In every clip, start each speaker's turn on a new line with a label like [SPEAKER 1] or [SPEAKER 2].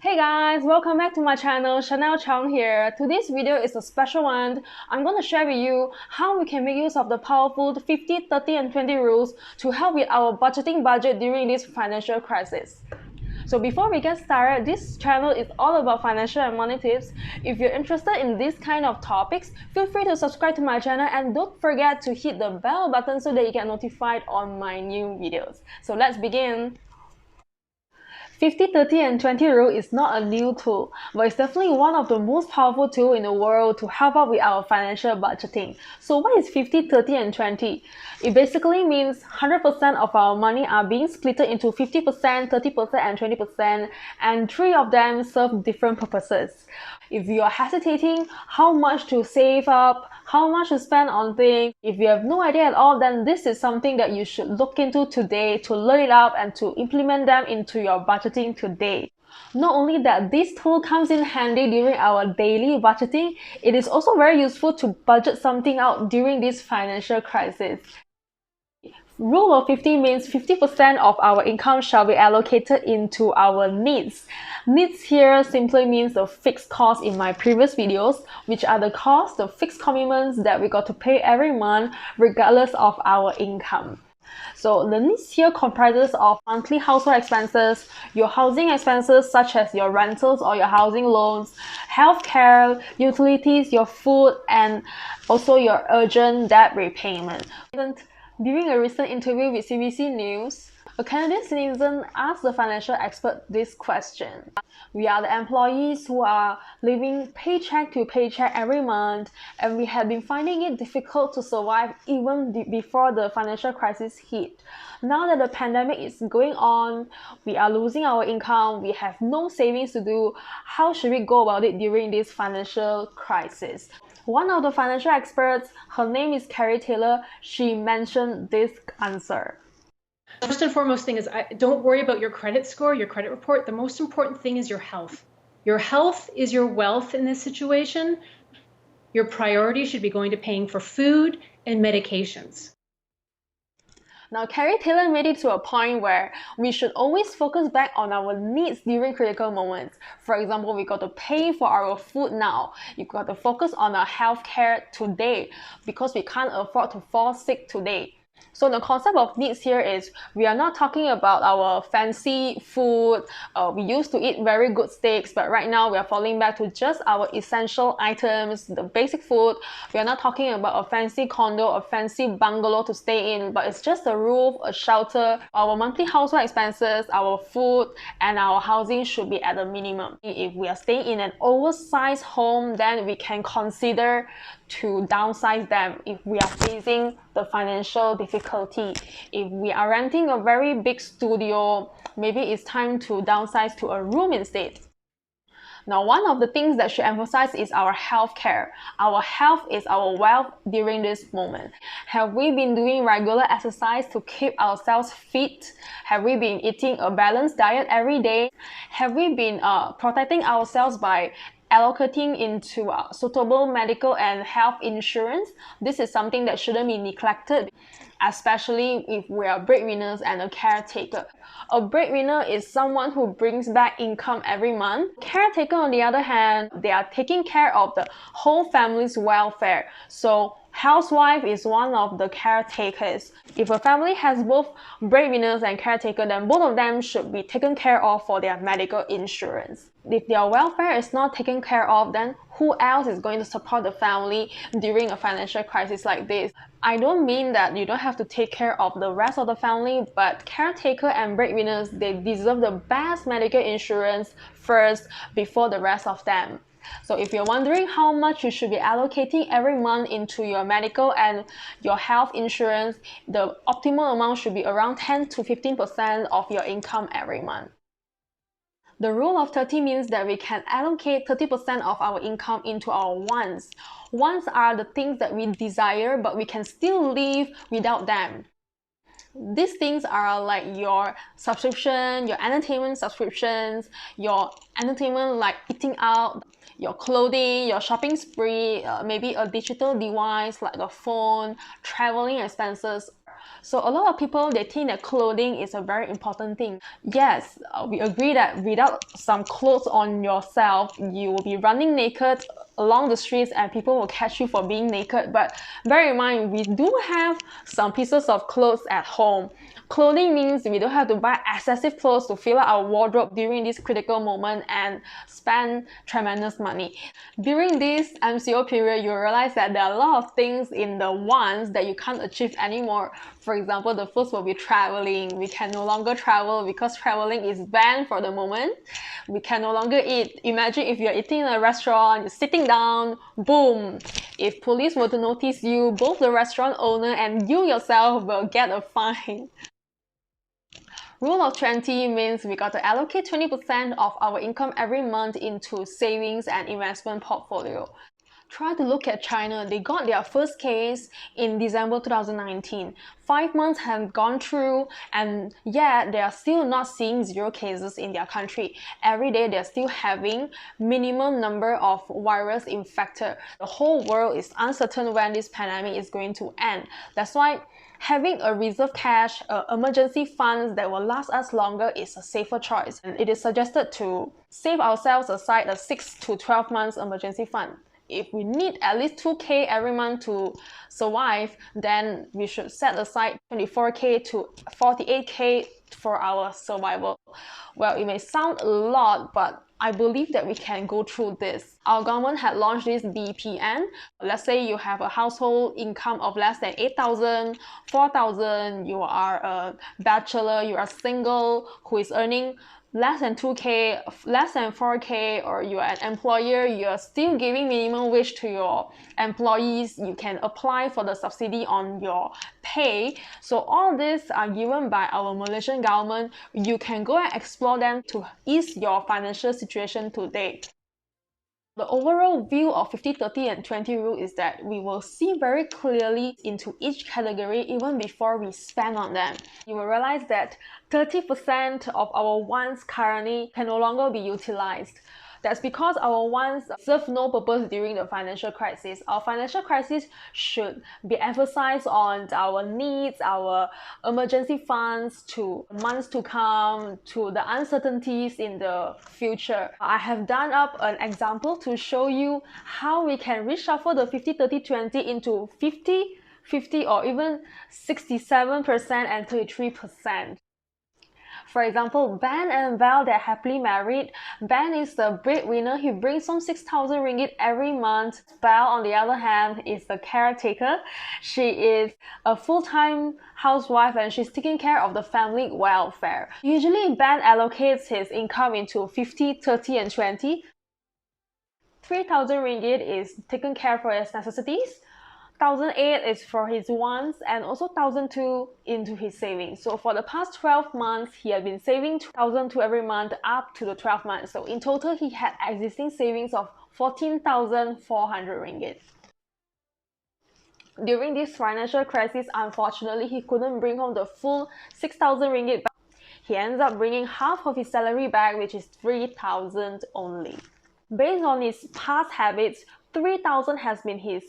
[SPEAKER 1] Hey guys, welcome back to my channel. Chanel Chang here. Today's video is a special one. I'm going to share with you how we can make use of the powerful 50, 30 and 20 rules to help with our budgeting budget during this financial crisis. So before we get started, this channel is all about financial and money tips. If you're interested in this kind of topics, feel free to subscribe to my channel and don't forget to hit the bell button so that you get notified on my new videos. So let's begin. 50, 30 and 20 rule is not a new tool, but it's definitely one of the most powerful tools in the world to help out with our financial budgeting. So what is 50, 30 and 20? It basically means 100% of our money are being split into 50%, 30% and 20%, and three of them serve different purposes. If you are hesitating how much to save up, how much to spend on things, if you have no idea at all, then this is something that you should look into today to learn it up and to implement them into your budgeting today. Not only that this tool comes in handy during our daily budgeting, it is also very useful to budget something out during this financial crisis. Rule of 50 means 50% of our income shall be allocated into our needs. Needs here simply means the fixed costs in my previous videos, which are the costs, the fixed commitments that we got to pay every month regardless of our income. So the needs here comprises of monthly household expenses, your housing expenses such as your rentals or your housing loans, healthcare, utilities, your food, and also your urgent debt repayment. During a recent interview with CBC News, a Canadian citizen asked the financial expert this question. We are the employees who are living paycheck to paycheck every month, and we have been finding it difficult to survive even before the financial crisis hit. Now that the pandemic is going on, we are losing our income, we have no savings to do. How should we go about it during this financial crisis? One of the financial experts, her name is Carrie Taylor, she mentioned this answer.
[SPEAKER 2] First and foremost thing is don't worry about your credit score, your credit report. The most important thing is your health. Your health is your wealth in this situation. Your priority should be going to paying for food and medications.
[SPEAKER 1] Now, Carrie Taylor made it to a point where we should always focus back on our needs during critical moments. For example, we got to pay for our food now. You got to focus on our healthcare today because we can't afford to fall sick today. So the concept of needs here is we are not talking about our fancy food. We used to eat very good steaks, but right now we are falling back to just our essential items, the basic food. We are not talking about a fancy condo, a fancy bungalow to stay in, but it's just a roof, a shelter. Our monthly household expenses, our food, and our housing should be at a minimum. If we are staying in an oversized home, then we can consider to downsize them if we are facing the financial difficulty. If we are renting a very big studio, maybe it's time to downsize to a room instead. Now, one of the things that should emphasize is our health care. Our health is our wealth during this moment. Have we been doing regular exercise to keep ourselves fit? Have we been eating a balanced diet every day? Have we been protecting ourselves by allocating into suitable medical and health insurance? This is something that shouldn't be neglected, especially if we are breadwinners and a caretaker. A breadwinner is someone who brings back income every month. Caretaker, on the other hand, they are taking care of the whole family's welfare. So housewife is one of the caretakers. If a family has both breadwinners and caretaker, then both of them should be taken care of for their medical insurance. If their welfare is not taken care of, then who else is going to support the family during a financial crisis like this? I don't mean that you don't have to take care of the rest of the family, but caretaker and breadwinners, they deserve the best medical insurance first before the rest of them. So if you're wondering how much you should be allocating every month into your medical and your health insurance, the optimal amount should be around 10 to 15% of your income every month. The rule of 30 means that we can allocate 30% of our income into our wants. Wants are the things that we desire, but we can still live without them. These things are like your subscription, your entertainment subscriptions, your entertainment like eating out, your clothing, your shopping spree, maybe a digital device like a phone, traveling expenses. So a lot of people, they think that clothing is a very important thing. Yes, we agree that without some clothes on yourself, you will be running naked along the streets and people will catch you for being naked. But bear in mind, we do have some pieces of clothes at home. Clothing means we don't have to buy excessive clothes to fill up our wardrobe during this critical moment and spend tremendous money. During this MCO period, you realize that there are a lot of things in the wants that you can't achieve anymore. For example, the first will be traveling. We can no longer travel because traveling is banned for the moment. We can no longer eat. Imagine if you're eating in a restaurant, you're sitting down, boom. If police were to notice you, both the restaurant owner and you yourself will get a fine. Rule of 20 means we got to allocate 20% of our income every month into savings and investment portfolio. Try to look at China. They got their first case in December 2019. 5 months have gone through and yet they are still not seeing zero cases in their country. Every day they're still having minimum number of virus infected. The whole world is uncertain when this pandemic is going to end. That's why having a reserve cash, emergency funds that will last us longer is a safer choice. And it is suggested to save ourselves aside a 6 to 12 months emergency fund. If we need at least 2K every month to survive, then we should set aside 24K to 48K for our survival. Well, it may sound a lot, but I believe that we can go through this. Our government had launched this BPN. Let's say you have a household income of less than 8,000, 4,000, you are a bachelor, you are single, who is earning less than 2K, less than 4K, or you're an employer, you're still giving minimum wage to your employees, you can apply for the subsidy on your pay. So all these are given by our Malaysian government. You can go and explore them to ease your financial situation today. The overall view of 50, 30, and 20 rule is that we will see very clearly into each category even before we spend on them. You will realize that 30% of our wants currently can no longer be utilized. That's because our wants serve no purpose during the financial crisis. Our financial crisis should be emphasized on our needs, our emergency funds to months to come, to the uncertainties in the future. I have done up an example to show you how we can reshuffle the 50, 30, 20 into 50, 50, or even 67% and 33%. For example, Ben and Val, they're happily married. Ben is the breadwinner. He brings home 6,000 ringgit every month. Val, on the other hand, is the caretaker. She is a full-time housewife and she's taking care of the family welfare. Usually, Ben allocates his income into 50, 30, and 20. 3,000 ringgit is taken care for his necessities. 1,008 is for his wants and also 1,002 into his savings. So for the past 12 months, he had been saving 2,002 every month up to the 12 months. So in total, he had existing savings of 14,400 ringgit. During this financial crisis, unfortunately, he couldn't bring home the full 6,000 ringgit back. He ends up bringing half of his salary back, which is 3,000 only. Based on his past habits, 3,000 has been his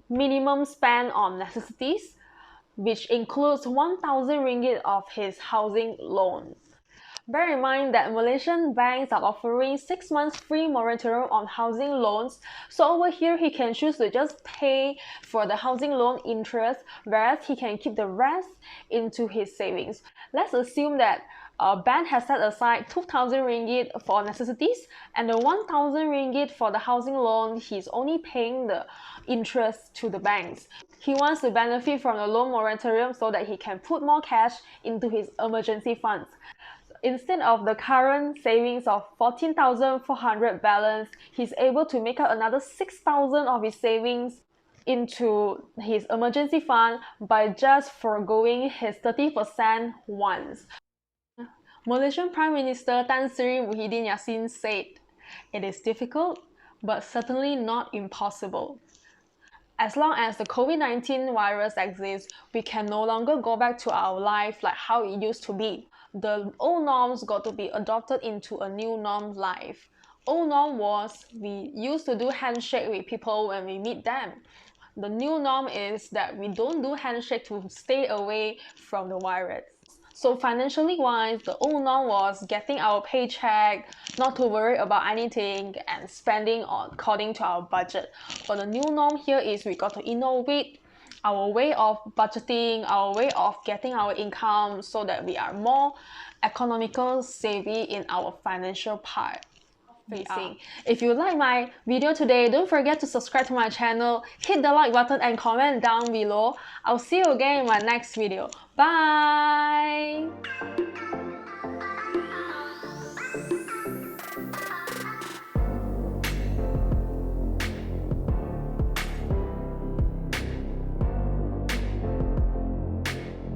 [SPEAKER 1] minimum spend on necessities, which includes 1,000 ringgit of his housing loan. Bear in mind that Malaysian banks are offering 6 months free moratorium on housing loans. So over here, he can choose to just pay for the housing loan interest, whereas he can keep the rest into his savings. Let's assume that Ben has set aside 2,000 ringgit for necessities and the 1,000 ringgit for the housing loan. He's only paying the interest to the banks. He wants to benefit from the loan moratorium so that he can put more cash into his emergency funds. Instead of the current savings of 14,400 balance, he's able to make out another 6,000 of his savings into his emergency fund by just foregoing his 30% once. Malaysian Prime Minister Tan Sri Muhyiddin Yassin said, "It is difficult, but certainly not impossible." As long as the COVID-19 virus exists, we can no longer go back to our life like how it used to be. The old norms got to be adopted into a new norm life. Old norm was we used to do handshake with people when we meet them. The new norm is that we don't do handshake to stay away from the virus. So financially wise, the old norm was getting our paycheck, not to worry about anything, and spending according to our budget. But the new norm here is we got to innovate our way of budgeting, our way of getting our income so that we are more economical savvy in our financial part. If you like my video today, don't forget to subscribe to my channel, hit the like button and comment down below. I'll see you again in my next video. Bye!